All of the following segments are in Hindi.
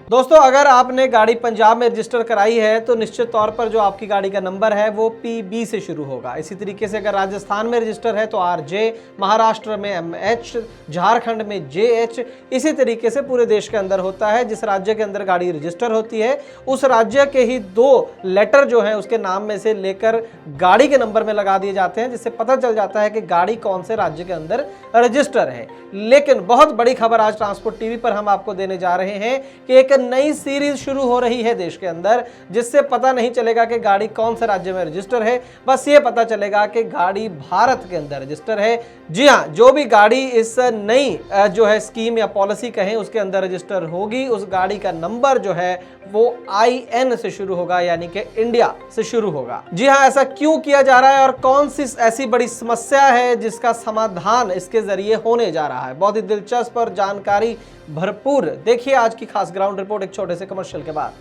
दोस्तों, अगर आपने गाड़ी पंजाब में रजिस्टर कराई है तो निश्चित तौर पर जो आपकी गाड़ी का नंबर है वो PB से शुरू होगा। इसी तरीके से अगर राजस्थान में रजिस्टर है तो RJ, महाराष्ट्र में MH, झारखंड में JH, इसी तरीके से पूरे देश के अंदर होता है। जिस राज्य के अंदर गाड़ी रजिस्टर होती है उस राज्य के ही 2 लेटर जो है उसके नाम में से लेकर गाड़ी के नंबर में लगा दिए जाते हैं, जिससे पता चल जाता है कि गाड़ी कौन से राज्य के अंदर रजिस्टर है। लेकिन बहुत बड़ी खबर आज ट्रांसपोर्ट टीवी पर हम आपको देने जा रहे हैं कि एक नई सीरीज शुरू हो रही है देश के अंदर, जिससे पता नहीं चलेगा कि गाड़ी कौन से राज्य में रजिस्टर है, बस ये पता चलेगा कि गाड़ी भारत के अंदर रजिस्टर है। जी हां, जो भी गाड़ी इस नई जो है स्कीम या पॉलिसी कहें उसके अंदर रजिस्टर होगी, उस गाड़ी का नंबर जो है वो IN से शुरू होगा, यानी कि इंडिया से शुरू होगा। जी हां, ऐसा क्यों किया जा रहा है और कौन सी ऐसी बड़ी समस्या है जिसका समाधान इसके जरिए होने जा रहा है, बहुत ही दिलचस्प और जानकारी भरपूर। देखिए आज की खास ग्राउंड रिपोर्ट एक छोटे से कमर्शियल के बाद।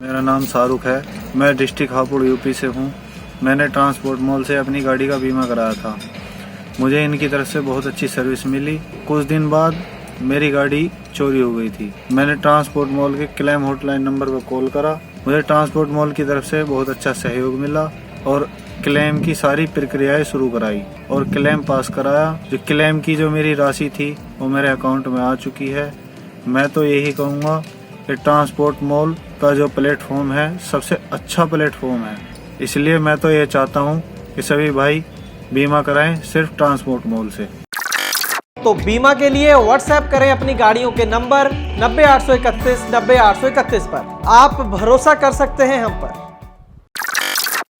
मेरा नाम शाहरुख है, मैं डिस्ट्रिक्ट हापुड़ UP से हूँ। मैंने ट्रांसपोर्ट मॉल से अपनी गाड़ी का बीमा कराया था। मुझे इनकी तरफ से बहुत अच्छी सर्विस मिली। कुछ दिन बाद मेरी गाड़ी चोरी हो गई थी। मैंने ट्रांसपोर्ट मॉल के क्लेम हॉटलाइन नंबर पर कॉल करा। मुझे ट्रांसपोर्ट मॉल की तरफ से बहुत अच्छा सहयोग मिला और क्लेम की सारी प्रक्रियाएं शुरू कराई और क्लेम पास कराया। जो क्लेम की जो मेरी राशि थी वो मेरे अकाउंट में आ चुकी है। मैं तो यही कहूँगा कि ट्रांसपोर्ट मॉल का जो प्लेटफॉर्म है सबसे अच्छा प्लेटफॉर्म है, इसलिए मैं तो ये चाहता हूँ कि सभी भाई बीमा कराएं सिर्फ ट्रांसपोर्ट मॉल से। तो बीमा के लिए व्हाट्सएप करें अपनी गाड़ियों के नंबर 90 831 90 831 पर। आप भरोसा कर सकते हैं हम पर।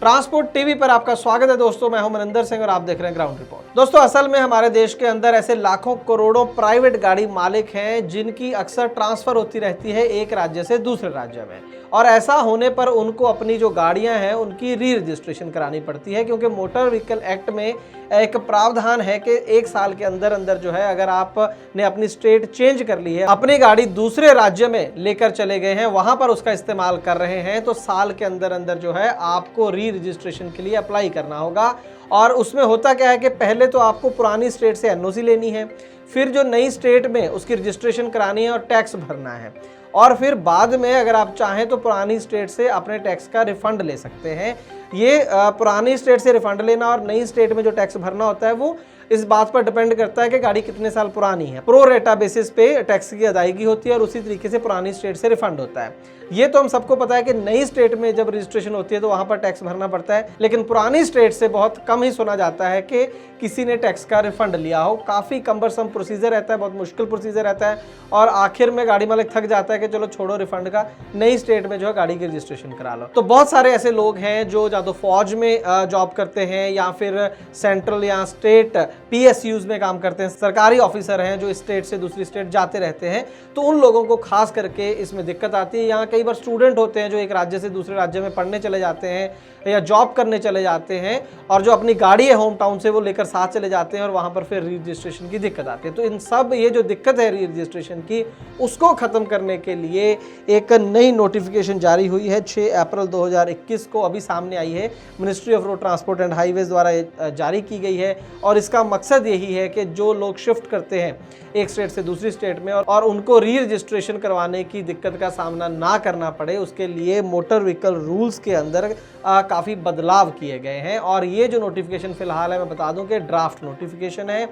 ट्रांसपोर्ट टीवी पर आपका स्वागत है दोस्तों, मैं हूं मनिंदर सिंह और आप देख रहे हैं ग्राउंड रिपोर्ट। दोस्तों, असल में हमारे देश के अंदर ऐसे लाखों करोड़ों प्राइवेट गाड़ी मालिक हैं जिनकी अक्सर ट्रांसफर होती रहती है एक राज्य से दूसरे राज्य में, और ऐसा होने पर उनको अपनी जो गाड़ियां हैं उनकी री रजिस्ट्रेशन करानी पड़ती है, क्योंकि मोटर व्हीकल एक्ट में एक प्रावधान है कि 1 साल के अंदर अंदर जो है अगर आपने अपनी स्टेट चेंज कर ली है, अपनी गाड़ी दूसरे राज्य में लेकर चले गए हैं, वहां पर उसका इस्तेमाल कर रहे हैं, तो साल के अंदर अंदर जो है आपको री रजिस्ट्रेशन के लिए अप्लाई करना होगा। और उसमें होता क्या है कि पहले तो आपको पुरानी स्टेट से NOC लेनी है, फिर जो नई स्टेट में उसकी रजिस्ट्रेशन करानी है और टैक्स भरना है, और फिर बाद में अगर आप चाहें तो पुरानी स्टेट से अपने टैक्स का रिफंड ले सकते हैं। ये पुरानी स्टेट से रिफंड लेना और नई स्टेट में जो टैक्स भरना होता है वो इस बात पर डिपेंड करता है कि गाड़ी कितने साल पुरानी है। प्रो रेटा बेसिस पे टैक्स की अदायगी होती है और उसी तरीके से पुरानी स्टेट से रिफंड होता है। ये तो हम सबको पता है कि नई स्टेट में जब रजिस्ट्रेशन होती है तो वहां पर टैक्स भरना पड़ता है, लेकिन पुरानी स्टेट से बहुत कम ही सुना जाता है कि किसी ने टैक्स का रिफंड लिया हो। काफ़ी कम्बरसम प्रोसीजर रहता है, बहुत मुश्किल प्रोसीजर रहता है, और आखिर में गाड़ी मालिक थक जाता है कि चलो छोड़ो रिफंड का, नई स्टेट में जो है गाड़ी की रजिस्ट्रेशन करा लो। तो बहुत सारे ऐसे लोग हैं जो या तो फौज में जॉब करते हैं या फिर सेंट्रल या स्टेट PSUs में काम करते हैं, सरकारी ऑफिसर हैं जो स्टेट से दूसरी स्टेट जाते रहते हैं, तो उन लोगों को खास करके इसमें दिक्कत आती है। यहाँ कई बार स्टूडेंट होते हैं जो एक राज्य से दूसरे राज्य में पढ़ने चले जाते हैं या जॉब करने चले जाते हैं, और जो अपनी गाड़ी है होम टाउन से वो लेकर साथ चले जाते हैं और वहाँ पर फिर री रजिस्ट्रेशन की दिक्कत आती है। तो इन सब ये जो दिक्कत है री रजिस्ट्रेशन की, उसको ख़त्म करने के लिए एक नई नोटिफिकेशन जारी हुई है 6 अप्रैल 2021 को, अभी सामने आई है, ministry of road transport and highways द्वारा जारी की गई है। और इसका मकसद यही है कि जो लोग शिफ्ट करते हैं एक स्टेट से दूसरी स्टेट में और उनको री रजिस्ट्रेशन करवाने की दिक्कत का सामना ना करना पड़े, उसके लिए मोटर व्हीकल रूल्स के अंदर काफ़ी बदलाव किए गए हैं। और ये जो नोटिफिकेशन फिलहाल है, मैं बता दूं कि ड्राफ्ट नोटिफिकेशन है।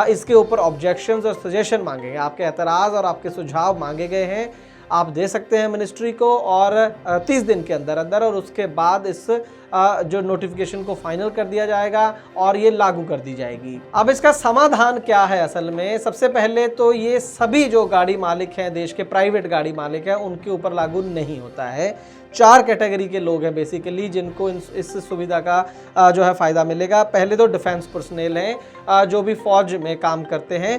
इसके ऊपर ऑब्जेक्शंस और सजेशन मांगे गए, आपके एतराज़ और आपके सुझाव मांगे गए हैं। आप दे सकते हैं मिनिस्ट्री को और 30 दिन के अंदर अंदर, और उसके बाद इस जो नोटिफिकेशन को फाइनल कर दिया जाएगा और ये लागू कर दी जाएगी। अब इसका समाधान क्या है? असल में सबसे पहले तो ये सभी जो गाड़ी मालिक हैं, देश के प्राइवेट गाड़ी मालिक हैं, उनके ऊपर लागू नहीं होता है। 4 कैटेगरी के लोग हैं बेसिकली जिनको इस सुविधा का जो है फ़ायदा मिलेगा। पहले तो डिफेंस पर्सनेल हैं, जो भी फौज में काम करते हैं,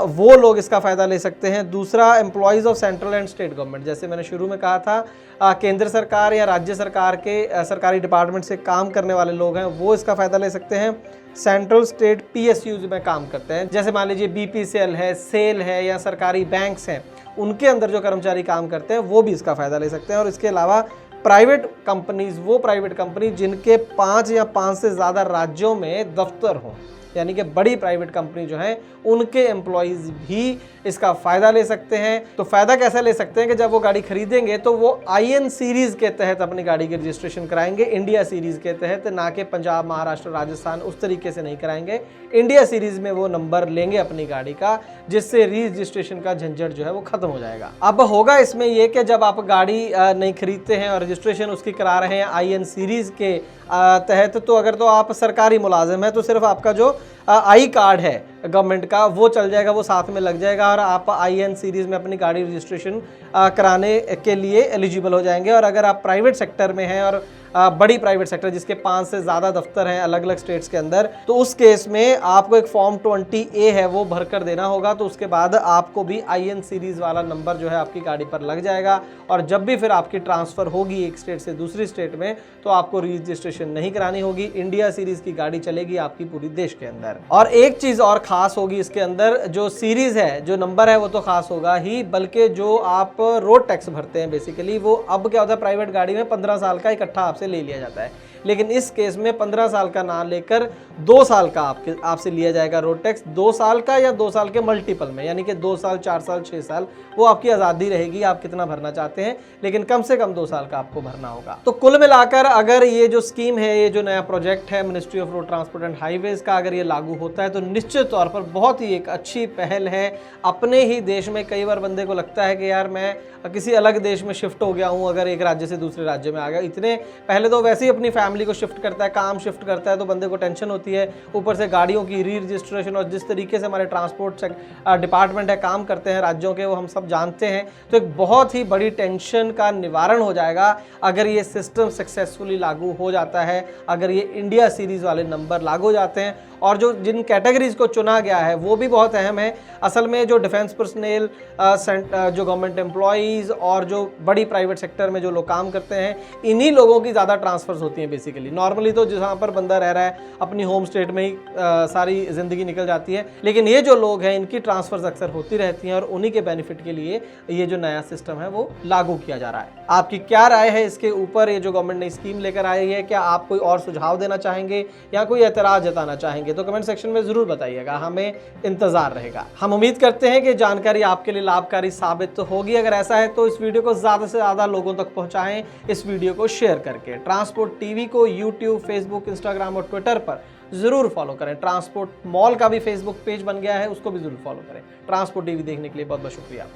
वो लोग इसका फ़ायदा ले सकते हैं। दूसरा, employees of central and state government, जैसे मैंने शुरू में कहा था, केंद्र सरकार या राज्य सरकार के सरकारी डिपार्टमेंट से काम करने वाले लोग हैं, वो इसका फ़ायदा ले सकते हैं। सेंट्रल स्टेट PSUs में काम करते हैं, जैसे मान लीजिए BPCL है, सेल है, या सरकारी बैंक्स हैं, उनके अंदर जो कर्मचारी काम करते हैं वो भी इसका फ़ायदा ले सकते हैं। और इसके अलावा प्राइवेट कंपनीज, वो प्राइवेट कंपनी जिनके 5 या 5 से ज़्यादा राज्यों में दफ्तर हों, यानी कि बड़ी प्राइवेट कंपनी जो है उनके एम्प्लॉइज भी इसका फ़ायदा ले सकते हैं। तो फ़ायदा कैसे ले सकते हैं कि जब वो गाड़ी खरीदेंगे तो वो IN सीरीज़ के तहत अपनी गाड़ी की रजिस्ट्रेशन कराएंगे, इंडिया सीरीज़ के तहत, ना कि पंजाब, महाराष्ट्र, राजस्थान उस तरीके से नहीं कराएंगे। इंडिया सीरीज़ में वो नंबर लेंगे अपनी गाड़ी का, जिससे रजिस्ट्रेशन का झंझट जो है वो खत्म हो जाएगा। अब होगा इसमें ये कि जब आप गाड़ी नहीं खरीदते हैं और रजिस्ट्रेशन उसकी करा रहे हैं IN सीरीज़ के तहत, तो अगर तो आप सरकारी मुलाजिम है तो सिर्फ आपका जो आई कार्ड है गवर्नमेंट का वो चल जाएगा, वो साथ में लग जाएगा और आप IN सीरीज़ में अपनी गाड़ी रजिस्ट्रेशन कराने के लिए एलिजिबल हो जाएंगे। और अगर आप प्राइवेट सेक्टर में हैं और बड़ी प्राइवेट सेक्टर जिसके 5 से ज़्यादा दफ्तर हैं अलग अलग स्टेट्स के अंदर, तो उस केस में आपको एक फॉर्म 20A है वो भर कर देना होगा। तो उसके बाद आपको भी IN सीरीज़ वाला नंबर जो है आपकी गाड़ी पर लग जाएगा और जब भी फिर आपकी ट्रांसफ़र होगी एक स्टेट से दूसरी स्टेट में तो आपको रजिस्ट्रेशन नहीं करानी होगी, इंडिया सीरीज़ की गाड़ी चलेगी आपकी पूरी देश के अंदर। और एक चीज़ और ख़ास होगी इसके अंदर, जो सीरीज़ है, जो नंबर है वो तो ख़ास होगा ही, बल्कि जो आप रोड टैक्स भरते हैं बेसिकली वो अब क्या होता है, प्राइवेट गाड़ी में 15 साल का इकट्ठा आपसे ले लिया जाता है, लेकिन इस केस में 15 साल का ना लेकर 2 साल का आपसे लिया जाएगा रोड टैक्स। 2 साल का या 2 साल के मल्टीपल में, यानी कि 2 साल, 4 साल, 6 साल, वो आपकी आज़ादी रहेगी आप कितना भरना चाहते हैं, लेकिन कम से कम 2 साल का आपको भरना होगा। तो कुल मिलाकर अगर ये जो स्कीम है, ये जो नया प्रोजेक्ट है ministry of road transport and highways का, अगर ये लागू होता है तो निश्चित तौर पर बहुत ही एक अच्छी पहल है। अपने ही देश में कई बार बंदे को लगता है कि यार मैं किसी अलग देश में शिफ्ट हो गया हूँ, अगर एक राज्य से दूसरे राज्य में आ गया, इतने पहले तो वैसे ही अपनी फैमिली को शिफ्ट करता है, काम शिफ्ट करता है, तो बंदे को टेंशन होती है, ऊपर से गाड़ियों की री रजिस्ट्रेशन, और जिस तरीके से हमारे ट्रांसपोर्ट डिपार्टमेंट है काम करते हैं राज्यों के, वो हम सब जानते हैं। तो एक बहुत ही बड़ी टेंशन का निवारण हो जाएगा अगर ये सिस्टम सक्सेसफुली लागू हो जाता है, अगर ये इंडिया सीरीज़ वाले नंबर लागू हो जाते हैं। और जो जिन कैटेगरीज को चुना गया है वो भी बहुत अहम है। असल में जो डिफेंस पर्सनल, जो गवर्नमेंट एम्प्लॉयज़ और जो बड़ी प्राइवेट सेक्टर में जो लोग काम करते हैं, इन्हीं लोगों की ज़्यादा ट्रांसफर्स होती हैं बेसिकली। नॉर्मली तो जहाँ पर बंदा रह रहा है अपनी होम स्टेट में ही सारी ज़िंदगी निकल जाती है, लेकिन ये जो लोग हैं इनकी ट्रांसफर्स अक्सर होती रहती हैं और उन्हीं के बेनिफिट के लिए ये जो नया सिस्टम है वो लागू किया जा रहा है। आपकी क्या राय है इसके ऊपर, ये जो गवर्नमेंट ने स्कीम लेकर आई है, क्या आप कोई और सुझाव देना चाहेंगे या कोई एतराज़ जताना चाहेंगे? तो कमेंट सेक्शन में जरूर बताइएगा, हमें इंतजार रहेगा। हम उम्मीद करते हैं कि जानकारी आपके लिए लाभकारी साबित होगी। अगर ऐसा है तो इस वीडियो को ज्यादा से ज्यादा लोगों तक पहुंचाएं, इस वीडियो को शेयर करके। ट्रांसपोर्ट टीवी को यूट्यूब, फेसबुक, इंस्टाग्राम और ट्विटर पर जरूर फॉलो करें। ट्रांसपोर्ट मॉल का भी फेसबुक पेज बन गया है, उसको भी जरूर फॉलो करें। ट्रांसपोर्ट टीवी देखने के लिए बहुत बहुत शुक्रिया।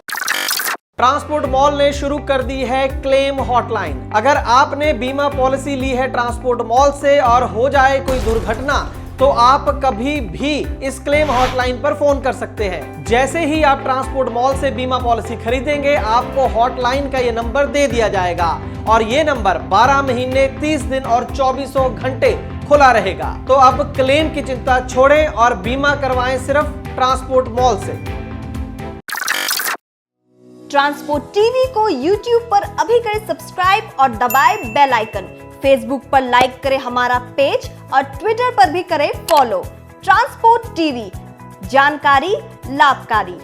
ट्रांसपोर्ट मॉल ने शुरू कर दी है क्लेम हॉटलाइन। अगर आपने बीमा पॉलिसी ली है ट्रांसपोर्ट मॉल से और हो जाए कोई दुर्घटना, तो आप कभी भी इस क्लेम हॉटलाइन पर फोन कर सकते हैं। जैसे ही आप ट्रांसपोर्ट मॉल से बीमा पॉलिसी खरीदेंगे, आपको हॉटलाइन का ये नंबर दे दिया जाएगा और ये नंबर 12 महीने, 30 दिन और 24 घंटे खुला रहेगा। तो अब क्लेम की चिंता छोड़ें और बीमा करवाएं सिर्फ ट्रांसपोर्ट मॉल से। ट्रांसपोर्ट टीवी को यूट्यूब पर अभी करें सब्सक्राइब और दबाएं बेल आइकन। फेसबुक पर लाइक करें हमारा पेज और ट्विटर पर भी करें फॉलो। ट्रांसपोर्ट टीवी, जानकारी लाभकारी।